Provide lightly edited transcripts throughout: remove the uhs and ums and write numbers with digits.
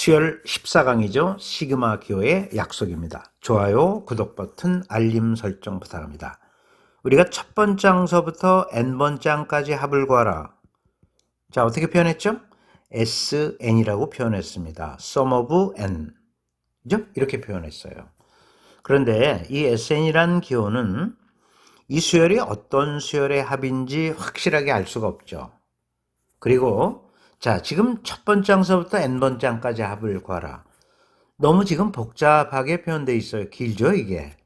수열 14강이죠. 시그마 기호의 약속입니다. 좋아요, 구독 버튼, 알림 설정 부탁합니다. 우리가 첫 번째 항서부터 n번째 항까지 합을 구하라. 자, 어떻게 표현했죠? SN이라고 표현했습니다. sum of n. 그죠? 이렇게 표현했어요. 그런데 이 SN이라는 기호는 이 수열이 어떤 수열의 합인지 확실하게 알 수가 없죠. 그리고 자, 지금 첫 번째 항서부터 n번째 항까지 합을 구하라. 너무 지금 복잡하게 표현되어 있어요. 길죠, 이게.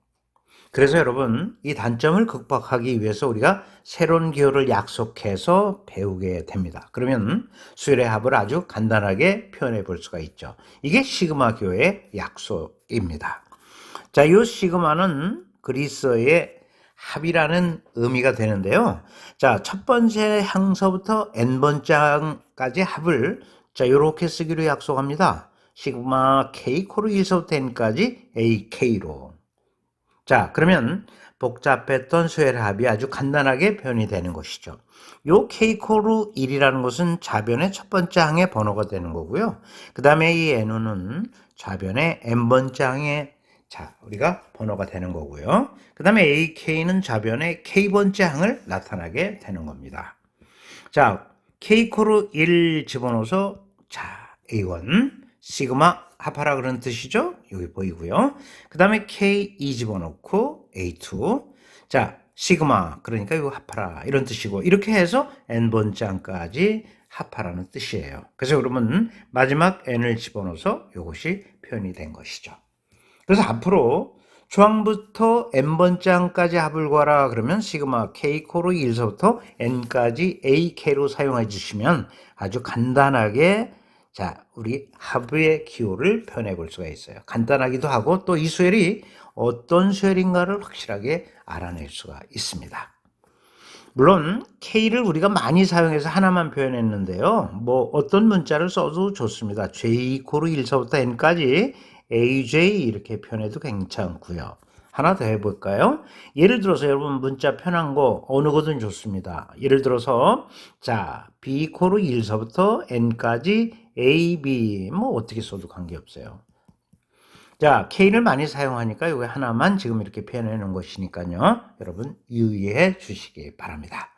그래서 여러분, 이 단점을 극복하기 위해서 우리가 새로운 기호를 약속해서 배우게 됩니다. 그러면 수열의 합을 아주 간단하게 표현해 볼 수가 있죠. 이게 시그마 기호의 약속입니다. 자, 이 시그마는 그리스어의 합이라는 의미가 되는데요. 자, 첫 번째 항서부터 n번째 항까지 합을 자, 이렇게 쓰기로 약속합니다. 시그마 k 코로 1서부터 n까지 ak로. 자, 그러면 복잡했던 수열의 합이 아주 간단하게 표현이 되는 것이죠. 요 k 코로 1이라는 것은 좌변의 첫 번째 항의 번호가 되는 거고요. 그 다음에 이 n호는 좌변의 n번째 항의 자, 우리가 번호가 되는 거고요. 그 다음에 ak는 좌변의 k번째 항을 나타나게 되는 겁니다. 자, k 코로 1 집어넣어서 자, a1 시그마 합하라 그런 뜻이죠. 여기 보이고요. 그 다음에 k2 집어넣고 a2 자, 시그마 그러니까 이거 합하라 이런 뜻이고 이렇게 해서 n번째 항까지 합하라는 뜻이에요. 그래서 그러면 마지막 n을 집어넣어서 이것이 표현이 된 것이죠. 그래서 앞으로 중앙부터 n번째 항까지 합을 구하라 그러면 시그마 k 코로 1서부터 n까지 ak로 사용해 주시면 아주 간단하게 자, 우리 합의 기호를 표현해 볼 수가 있어요. 간단하기도 하고 또 이 수열이 어떤 수열인가를 확실하게 알아낼 수가 있습니다. 물론 K를 우리가 많이 사용해서 하나만 표현했는데요. 뭐 어떤 문자를 써도 좋습니다. J 코로 1서부터 N까지 AJ 이렇게 표현해도 괜찮고요. 하나 더 해볼까요? 예를 들어서 여러분 문자 편한 거 어느 거든 좋습니다. 예를 들어서 자 B 코로 1서부터 N까지 AB 뭐 어떻게 써도 관계없어요. 자, K를 많이 사용하니까 이거 하나만 지금 이렇게 표현해 놓은 것이니까요. 여러분 유의해 주시기 바랍니다.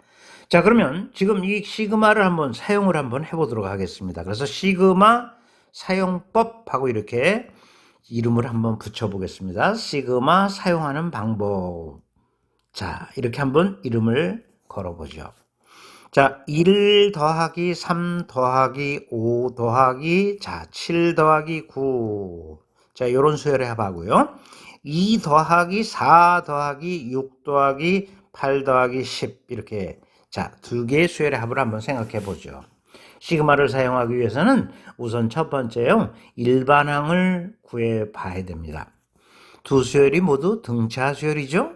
자, 그러면 지금 이 시그마를 한번 사용을 한번 해보도록 하겠습니다. 그래서 시그마 사용법하고 이렇게 이름을 한번 붙여보겠습니다. 시그마 사용하는 방법. 자, 이렇게 한번 이름을 걸어보죠. 자, 1 더하기 3 더하기 5 더하기 자, 7 더하기 9 자, 요런 수열의 합하고요. 2 더하기 4 더하기 6 더하기 8 더하기 10 이렇게 자, 두 개의 수열의 합을 한번 생각해 보죠. 시그마를 사용하기 위해서는 우선 첫 번째요. 일반항을 구해 봐야 됩니다. 두 수열이 모두 등차 수열이죠.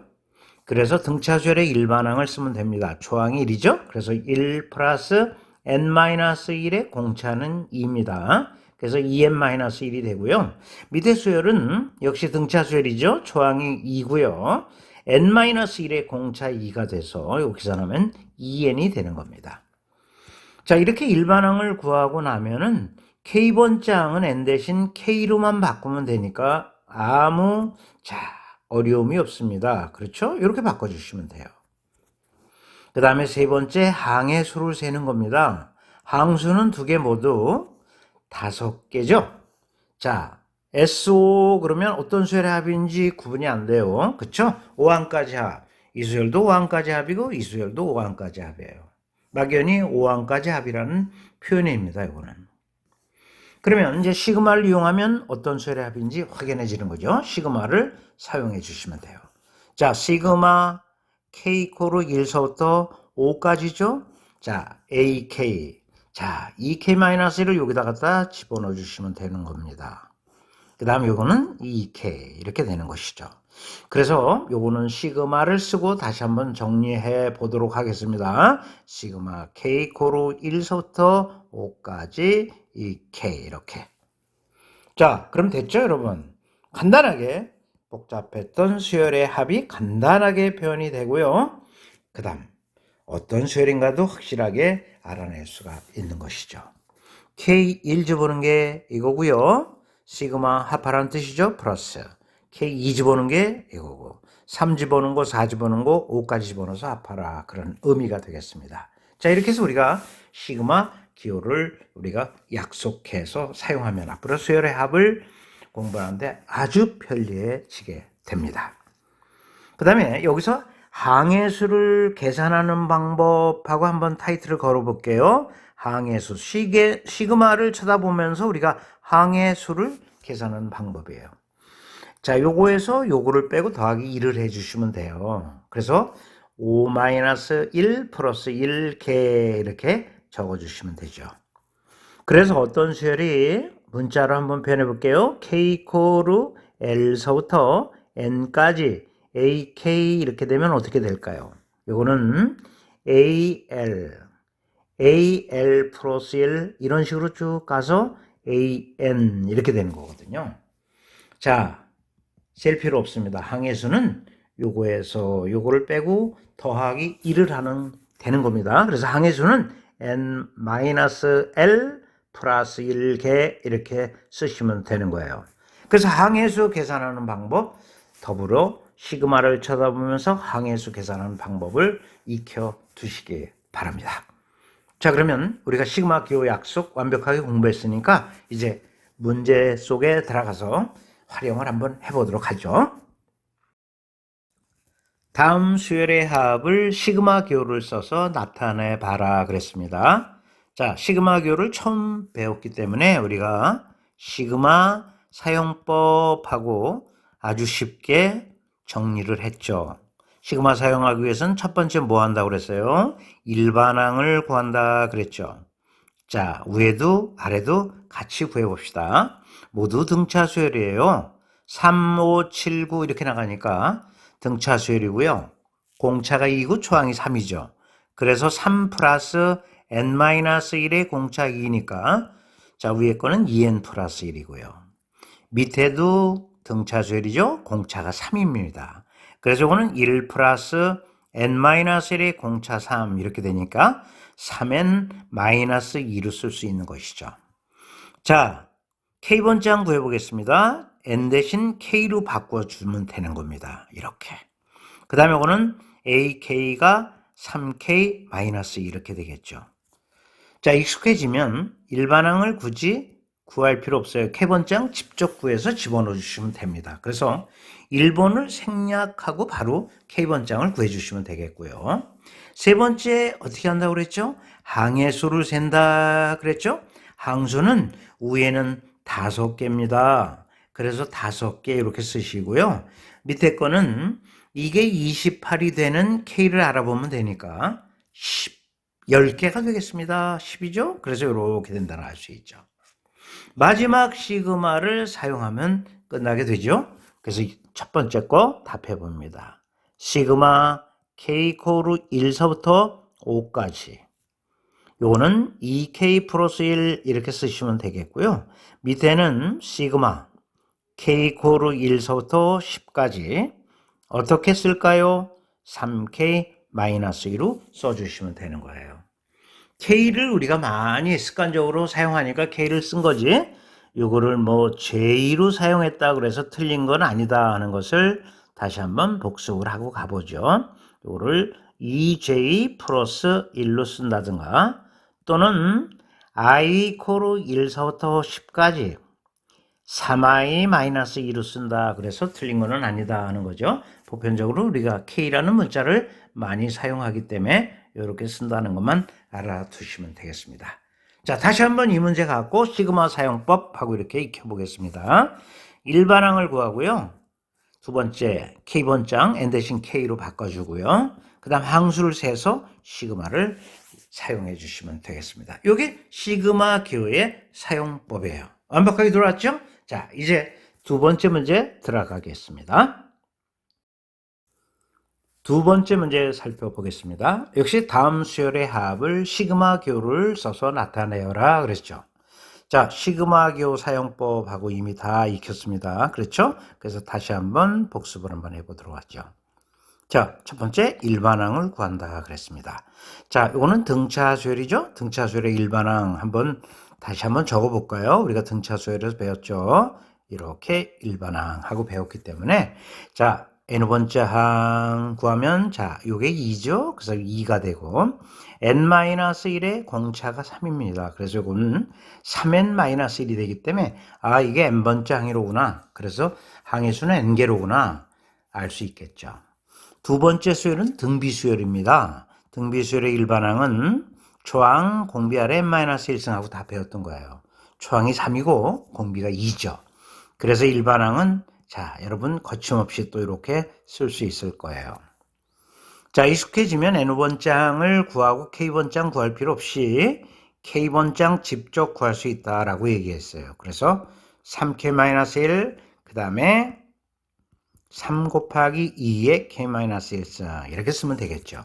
그래서 등차 수열의 일반항을 쓰면 됩니다. 초항이 1이죠. 그래서 1 플러스 n-1의 공차는 2입니다. 그래서 2n-1이 되고요. 밑에 수열은 역시 등차 수열이죠. 초항이 2고요. n-1의 공차 2가 돼서 여기 계산하면 2n이 되는 겁니다. 자, 이렇게 일반항을 구하고 나면은 k번째 항은 n 대신 k로만 바꾸면 되니까 아무 자 어려움이 없습니다. 그렇죠? 이렇게 바꿔주시면 돼요. 그 다음에 세 번째 항의 수를 세는 겁니다. 항수는 두 개 모두 5개죠. 자, SO 그러면 어떤 수열의 합인지 구분이 안 돼요. 그쵸? 5항까지 합. 이 수열도 5항까지 합이고 이 수열도 5항까지 합이에요. 막연히 5항까지 합이라는 표현입니다. 이거는. 그러면 이제 시그마를 이용하면 어떤 수열의 합인지 확인해지는 거죠. 시그마를 사용해 주시면 돼요. 자, 시그마 K 코로 1서부터 5까지죠. 자, AK. 자, EK-1을 여기다 갖다 집어넣어 주시면 되는 겁니다. 그 다음 요거는 EK 이렇게 되는 것이죠. 그래서 요거는 시그마를 쓰고 다시 한번 정리해 보도록 하겠습니다. 시그마 K 코로 1서부터 5까지 EK 이렇게. 자, 그럼 됐죠, 여러분? 간단하게 복잡했던 수열의 합이 간단하게 표현이 되고요. 그 다음 어떤 수열인가도 확실하게 알아낼 수가 있는 것이죠. K1 집어넣은 게 이거고요. 시그마 합하라는 뜻이죠. 플러스. K2 집어넣은 게 이거고. 3 집어넣은 거, 4 집어넣은 거, 5까지 집어넣어서 합하라. 그런 의미가 되겠습니다. 자, 이렇게 해서 우리가 시그마 기호를 우리가 약속해서 사용하면 앞으로 수열의 합을 공부하는데 아주 편리해지게 됩니다. 그 다음에 여기서 항해수를 계산하는 방법하고 한번 타이틀을 걸어볼게요. 항해수, 시그마를 쳐다보면서 우리가 항해수를 계산하는 방법이에요. 자, 요거에서 요거를 빼고 더하기 1을 해주시면 돼요. 그래서 5-1 플러스 1K 이렇게 적어주시면 되죠. 그래서 어떤 수열이 문자로 한번 표현해 볼게요. K 코르 L서부터 N까지 AK 이렇게 되면 어떻게 될까요? 요거는 AL 플러스 1 이런 식으로 쭉 가서 AN 이렇게 되는 거거든요. 자, 셀 필요 없습니다. 항해수는 요거에서 요거를 빼고 더하기 1을 되는 겁니다. 그래서 항해수는 N-L 플러스 1개 이렇게 쓰시면 되는 거예요. 그래서 항해수 계산하는 방법 더불어 시그마를 쳐다보면서 항해수 계산하는 방법을 익혀 두시기 바랍니다. 자, 그러면 우리가 시그마 기호 약속 완벽하게 공부했으니까 이제 문제 속에 들어가서 활용을 한번 해보도록 하죠. 다음 수열의 합을 시그마 기호를 써서 나타내 봐라 그랬습니다. 자, 시그마 기호를 처음 배웠기 때문에 우리가 시그마 사용법하고 아주 쉽게 정리를 했죠. 시그마 사용하기 위해서는 첫 번째 뭐 한다고 그랬어요? 일반항을 구한다 그랬죠. 자, 위에도 아래도 같이 구해봅시다. 모두 등차 수열이에요. 3, 5, 7, 9 이렇게 나가니까 등차 수열이고요. 공차가 2고 초항이 3이죠. 그래서 3 플러스 n-1의 공차 2니까 자, 위에 거는 2n 플러스 1이고요. 밑에도 등차 수열이죠. 공차가 3입니다. 그래서 이거는 1 플러스 n-1의 공차 3 이렇게 되니까 3n-2로 쓸 수 있는 것이죠. 자, K번장 구해보겠습니다. n 대신 K로 바꿔주면 되는 겁니다. 이렇게. 그 다음에 이거는 AK가 3K-2 이렇게 되겠죠. 자, 익숙해지면 일반항을 굳이 구할 필요 없어요. K번장 직접 구해서 집어넣어 주시면 됩니다. 그래서 1번을 생략하고 바로 K번장을 구해주시면 되겠고요. 세 번째 어떻게 한다고 그랬죠? 항해수를 센다 그랬죠? 항수는 위에는 5개입니다. 그래서 5개 이렇게 쓰시고요. 밑에 거는 이게 28이 되는 K를 알아보면 되니까 10개가 되겠습니다. 10이죠? 그래서 이렇게 된다는 알 수 있죠. 마지막 시그마를 사용하면 끝나게 되죠. 그래서 첫 번째 거 답해 봅니다. 시그마 K 코르 1서부터 5까지. 요거는 2K 플러스 1 이렇게 쓰시면 되겠고요. 밑에는 시그마 K 코르 1서부터 10까지 어떻게 쓸까요? 3K-2로 써주시면 되는 거예요. K를 우리가 많이 습관적으로 사용하니까 K를 쓴 거지. 요거를 뭐 J로 사용했다 그래서 틀린 건 아니다 하는 것을 다시 한번 복습을 하고 가보죠. 요거를 EJ 플러스 1로 쓴다든가 또는 I 코르 1서부터 10까지 3i-2로 쓴다 그래서 틀린 거는 아니다 하는 거죠. 보편적으로 우리가 K라는 문자를 많이 사용하기 때문에 이렇게 쓴다는 것만 알아두시면 되겠습니다. 자, 다시 한번 이 문제 갖고 시그마 사용법하고 이렇게 익혀보겠습니다. 일반항을 구하고요. 두 번째 K번장 N 대신 K로 바꿔주고요. 그 다음 항수를 세서 시그마를 사용해 주시면 되겠습니다. 이게 시그마 기호의 사용법이에요. 완벽하게 들어왔죠? 자, 이제 두 번째 문제 들어가겠습니다. 두 번째 문제 살펴보겠습니다. 역시 다음 수열의 합을 시그마 기호를 써서 나타내어라 그랬죠. 자, 시그마 기호 사용법하고 이미 다 익혔습니다. 그렇죠? 그래서 다시 한번 복습을 한번 해보도록 하죠. 자, 첫 번째 일반항을 구한다 그랬습니다. 자, 이거는 등차 수열이죠? 등차 수열의 일반항 한번 다시 한번 적어볼까요? 우리가 등차 수열에서 배웠죠. 이렇게 일반항하고 배웠기 때문에 자 n번째 항 구하면 자 요게 2죠. 그래서 2가 되고 n-1의 공차가 3입니다. 그래서 이건 3n-1이 되기 때문에 아 이게 n번째 항이로구나. 그래서 항의 수는 n개로구나 알 수 있겠죠. 두 번째 수열은 등비수열입니다. 등비수열의 일반항은 초항, 공비 아래 n-1승하고 다 배웠던 거예요. 초항이 3이고 공비가 2죠. 그래서 일반항은 자 여러분 거침없이 또 이렇게 쓸 수 있을 거예요. 자 익숙해지면 n번째 항을 구하고 k번째 항 구할 필요 없이 k번째 항 직접 구할 수 있다라고 얘기했어요. 그래서 3k-1 그 다음에 3 곱하기 2의 k-1 이렇게 쓰면 되겠죠.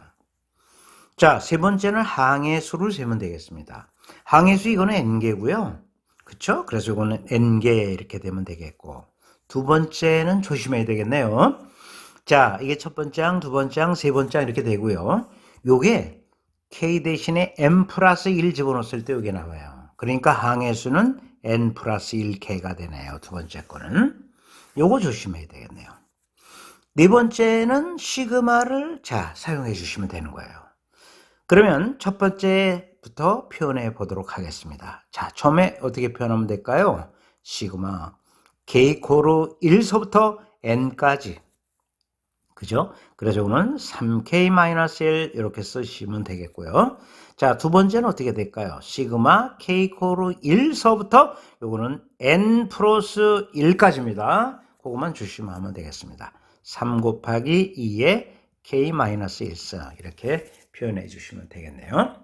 자, 세 번째는 항의 수를 세면 되겠습니다. 항의 수 이거는 n개고요. 그쵸? 그래서 이거는 n개 이렇게 되면 되겠고 두 번째는 조심해야 되겠네요. 자, 이게 첫 번째 항, 두 번째 항, 세 번째 항 이렇게 되고요. 요게 k 대신에 n 플러스 1 집어넣었을 때 요게 나와요. 그러니까 항의 수는 n 플러스 1k가 되네요. 두 번째 거는. 요거 조심해야 되겠네요. 네 번째는 시그마를 자 사용해 주시면 되는 거예요. 그러면 첫 번째부터 표현해 보도록 하겠습니다. 자, 처음에 어떻게 표현하면 될까요? 시그마 k 코로 1서부터 n까지 그죠? 그래서 이거는 3k-1 이렇게 쓰시면 되겠고요. 자, 두 번째는 어떻게 될까요? 시그마 k 코로 1서부터 요거는 n 플러스 1까지입니다. 그것만 주시면 하면 되겠습니다. 3 곱하기 2의 k-1승 이렇게 표현해 주시면 되겠네요.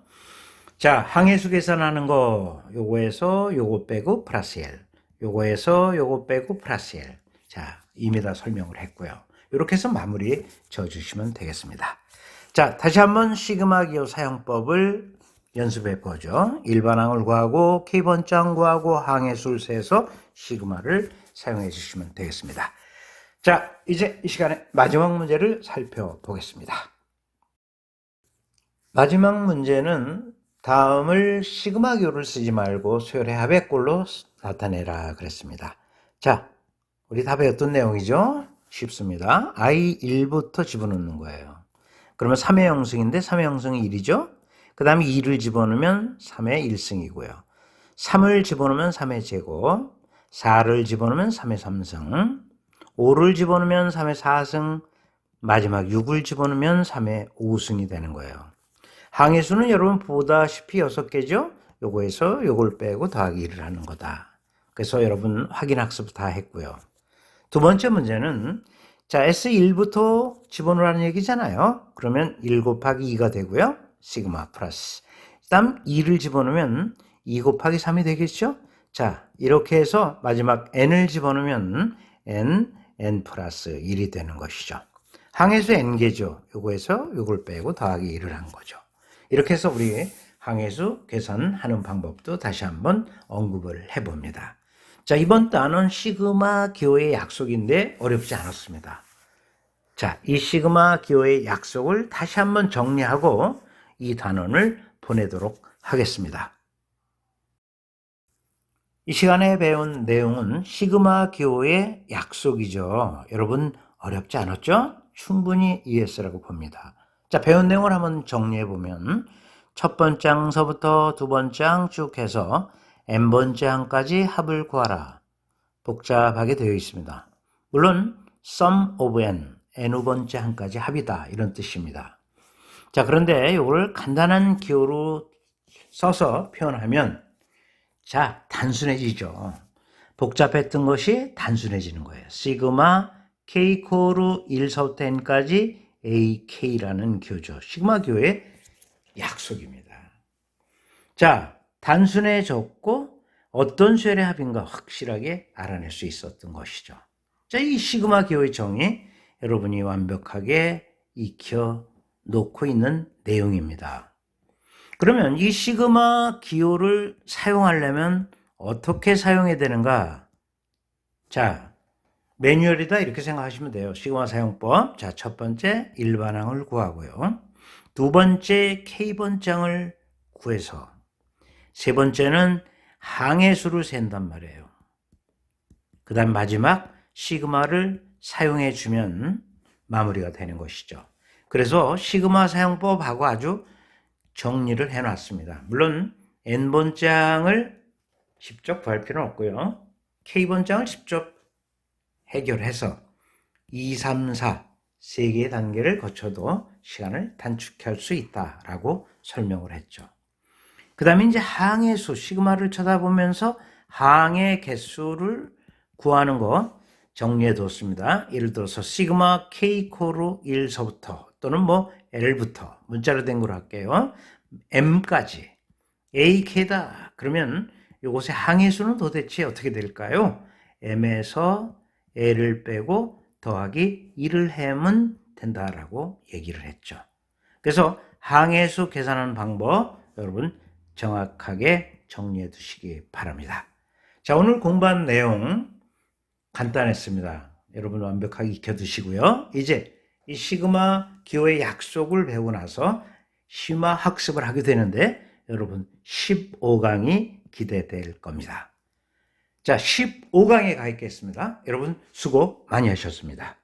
자, 항해수 계산하는 거 요거에서 요거 빼고 플러스 1 요거에서 요거 빼고 플러스 1 자, 이미 다 설명을 했고요. 이렇게 해서 마무리 지어주시면 되겠습니다. 자, 다시 한번 시그마 기호 사용법을 연습해 보죠. 일반항을 구하고 K번째 항 구하고 항해수를 세서 시그마를 사용해 주시면 되겠습니다. 자, 이제 이 시간에 마지막 문제를 살펴보겠습니다. 마지막 문제는 다음을 시그마 기호를 쓰지 말고 수열의 합의꼴로 나타내라 그랬습니다. 자, 우리 다 배웠던 내용이죠? 쉽습니다. i1부터 집어넣는 거예요. 그러면 3의 형승인데 3의 형승이 1이죠? 그 다음에 2를 집어넣으면 3의 1승이고요. 3을 집어넣으면 3의 제곱, 4를 집어넣으면 3의 3승, 5를 집어넣으면 3의 4승, 마지막 6을 집어넣으면 3의 5승이 되는 거예요. 항해수는 여러분 보다시피 6개죠? 요거에서 요걸 빼고 더하기 1을 하는 거다. 그래서 여러분 확인학습 다 했고요. 두 번째 문제는 자 S1부터 집어넣으라는 얘기잖아요. 그러면 1 곱하기 2가 되고요. 시그마 플러스 그 다음 2를 집어넣으면 2 곱하기 3이 되겠죠. 자 이렇게 해서 마지막 n을 집어넣으면 n 플러스 1이 되는 것이죠. 항해수 n개죠. 요거에서 요걸 빼고 더하기 1을 한 거죠. 이렇게 해서 우리 항해수 계산하는 방법도 다시 한번 언급을 해봅니다. 자, 이번 단어는 시그마 기호의 약속인데 어렵지 않았습니다. 자, 이 시그마 기호의 약속을 다시 한번 정리하고 이 단원을 보내도록 하겠습니다. 이 시간에 배운 내용은 시그마 기호의 약속이죠. 여러분 어렵지 않았죠? 충분히 이해했으라고 봅니다. 자, 배운 내용을 한번 정리해 보면 첫 번째 항서부터 두 번째 항 쭉 해서 n번째 항까지 합을 구하라. 복잡하게 되어 있습니다. 물론 sum of n, n번째 항까지 합이다 이런 뜻입니다. 자, 그런데 이걸 간단한 기호로 써서 표현하면 자, 단순해지죠. 복잡했던 것이 단순해지는 거예요. 시그마 k 코로 1서부터 n까지 ak라는 기호죠. 시그마 기호의 약속입니다. 자, 단순해졌고 어떤 수열의 합인가 확실하게 알아낼 수 있었던 것이죠. 자, 이 시그마 기호의 정의 여러분이 완벽하게 익혀 놓고 있는 내용입니다. 그러면 이 시그마 기호를 사용하려면 어떻게 사용해야 되는가? 자, 매뉴얼이다 이렇게 생각하시면 돼요. 시그마 사용법. 자, 첫 번째 일반항을 구하고요. 두 번째 K번째 항을 구해서 세 번째는 항해수를 센단 말이에요. 그 다음 마지막 시그마를 사용해 주면 마무리가 되는 것이죠. 그래서 시그마 사용법하고 아주 정리를 해놨습니다. 물론 N번장을 직접 구할 필요는 없고요. K번장을 직접 해결해서 2, 3, 4 3개의 단계를 거쳐도 시간을 단축할 수 있다라고 설명을 했죠. 그 다음에 이제 항해수, 시그마를 쳐다보면서 항해 개수를 구하는 거 정리해 뒀습니다. 예를 들어서 시그마 K 코로 1서부터 또는 뭐 L부터 문자로 된 걸로 할게요. M까지 AK다. 그러면 이곳의 항해수는 도대체 어떻게 될까요? M에서 L을 빼고 더하기 1을 해면 된다라고 얘기를 했죠. 그래서 항해수 계산하는 방법 여러분 정확하게 정리해 두시기 바랍니다. 자, 오늘 공부한 내용 간단했습니다. 여러분 완벽하게 익혀두시고요. 이제 이 시그마 기호의 약속을 배우고 나서 심화 학습을 하게 되는데 여러분 15강이 기대될 겁니다. 자, 15강에 가 있겠습니다. 여러분 수고 많이 하셨습니다.